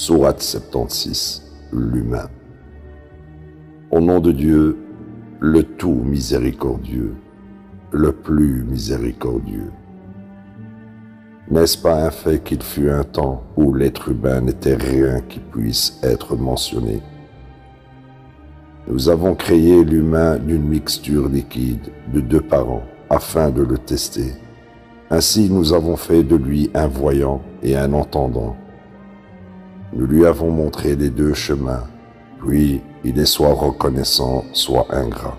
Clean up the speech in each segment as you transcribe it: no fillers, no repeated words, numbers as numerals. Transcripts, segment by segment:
Sourate 76, l'humain. Au nom de Dieu, le tout miséricordieux, le plus miséricordieux. N'est-ce pas un fait qu'il fut un temps où l'être humain n'était rien qui puisse être mentionné? Nous avons créé l'humain d'une mixture liquide de deux parents afin de le tester. Ainsi nous avons fait de lui un voyant et un entendant. Nous lui avons montré les deux chemins, puis il est soit reconnaissant, soit ingrat.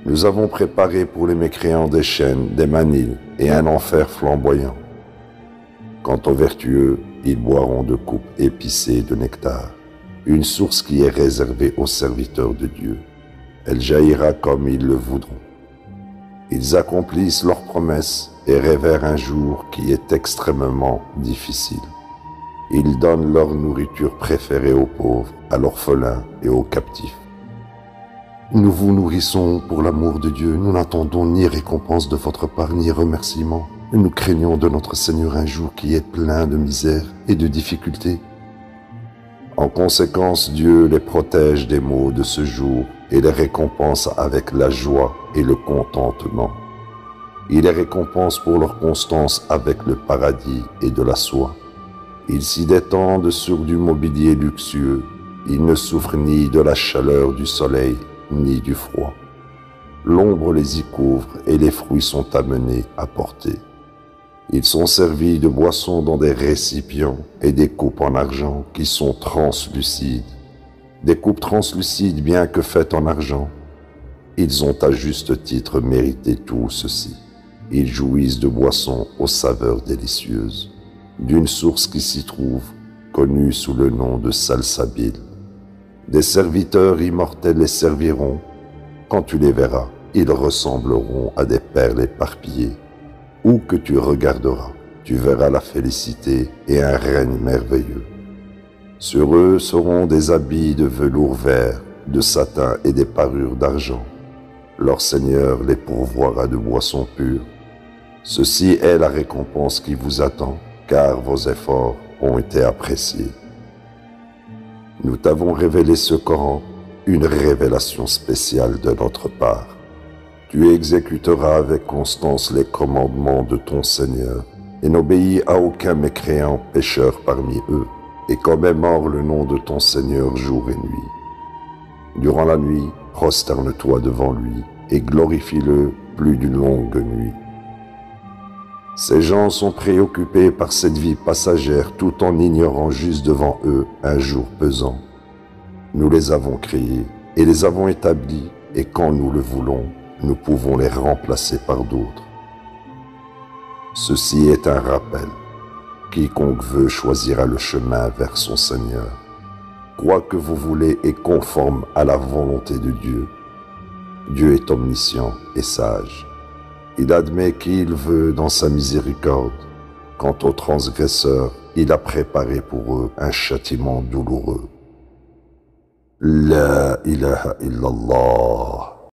Nous avons préparé pour les mécréants des chaînes, des manilles et un enfer flamboyant. Quant aux vertueux, ils boiront de coupes épicées de nectar, une source qui est réservée aux serviteurs de Dieu. Elle jaillira comme ils le voudront. Ils accomplissent leurs promesses et rêvèrent un jour qui est extrêmement difficile. Ils donnent leur nourriture préférée aux pauvres, à l'orphelin et aux captifs. Nous vous nourrissons pour l'amour de Dieu. Nous n'attendons ni récompense de votre part, ni remerciement. Nous craignons de notre Seigneur un jour qui est plein de misère et de difficultés. En conséquence, Dieu les protège des maux de ce jour et les récompense avec la joie et le contentement. Il les récompense pour leur constance avec le paradis et de la soie. Ils s'y détendent sur du mobilier luxueux. Ils ne souffrent ni de la chaleur du soleil, ni du froid. L'ombre les y couvre et les fruits sont amenés à porter. Ils sont servis de boissons dans des récipients et des coupes en argent qui sont translucides. Des coupes translucides bien que faites en argent. Ils ont à juste titre mérité tout ceci. Ils jouissent de boissons aux saveurs délicieuses, d'une source qui s'y trouve, connue sous le nom de salsabil. Des serviteurs immortels les serviront. Quand tu les verras, ils ressembleront à des perles éparpillées. Où que tu regarderas, tu verras la félicité et un règne merveilleux. Sur eux seront des habits de velours vert, de satin et des parures d'argent. Leur Seigneur les pourvoira de boissons pures. Ceci est la récompense qui vous attend, car vos efforts ont été appréciés. Nous t'avons révélé ce Coran, une révélation spéciale de notre part. Tu exécuteras avec constance les commandements de ton Seigneur et n'obéis à aucun mécréant pécheur parmi eux, et commémore le nom de ton Seigneur jour et nuit. Durant la nuit, prosterne-toi devant lui et glorifie-le plus d'une longue nuit. Ces gens sont préoccupés par cette vie passagère tout en ignorant juste devant eux un jour pesant. Nous les avons créés et les avons établis, et quand nous le voulons, nous pouvons les remplacer par d'autres. Ceci est un rappel. Quiconque veut choisira le chemin vers son Seigneur. Quoi que vous voulez est conforme à la volonté de Dieu. Dieu est omniscient et sage. Il admet qui il veut dans sa miséricorde. Quant aux transgresseurs, il a préparé pour eux un châtiment douloureux. La ilaha illallah.